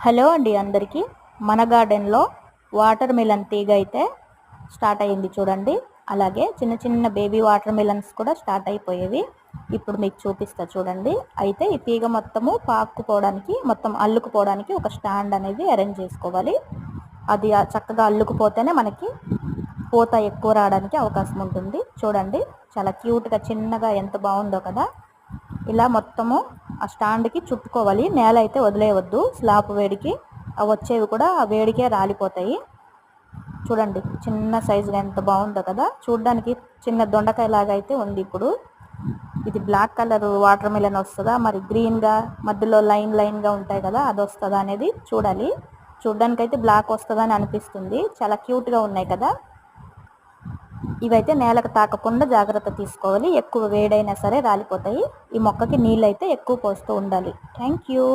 Hello అండి అందరికీ. మన గార్డెన్లో వాటర్ మిలన్ తీగ అయితే స్టార్ట్ అయ్యింది చూడండి. అలాగే చిన్న చిన్న బేబీ వాటర్ మిలన్స్ కూడా స్టార్ట్ అయిపోయేవి. ఇప్పుడు మీకు చూపిస్తా చూడండి. అయితే ఈ తీగ మొత్తము పాకుపోవడానికి, మొత్తం అల్లుకుపోవడానికి ఒక స్టాండ్ అనేది అరేంజ్ చేసుకోవాలి. అది చక్కగా అల్లుకుపోతేనే మనకి పూత ఎక్కువ రావడానికి అవకాశం ఉంటుంది. చూడండి, చాలా క్యూట్గా చిన్నగా ఎంత బాగుందో కదా. ఇలా మొత్తము ఆ స్టాండ్కి చుట్టుకోవాలి. నేల అయితే వదిలేయవద్దు, స్లాబ్ వేడికి వచ్చేవి కూడా ఆ వేడికే రాలిపోతాయి. చూడండి చిన్న సైజుగా ఎంత బాగుందో కదా. చూడడానికి చిన్న దొండకాయ లాగా అయితే ఉంది. ఇప్పుడు ఇది బ్లాక్ కలర్ వాటర్ మిలన్ వస్తుందా, మరి గ్రీన్గా మధ్యలో లైన్ లైన్గా ఉంటాయి కదా, అది వస్తుందా అనేది చూడాలి. చూడడానికి అయితే బ్లాక్ వస్తుందా అని అనిపిస్తుంది. చాలా క్యూట్గా ఉన్నాయి కదా. ఇవైతే నేలకు తాకకుండా జాగ్రత్త తీసుకోవాలి. ఎక్కువ వేడైనా సరే రాలిపోతాయి. ఈ మొక్కకి నీళ్ళు అయితే ఎక్కువ పోస్తూ ఉండాలి. Thank you.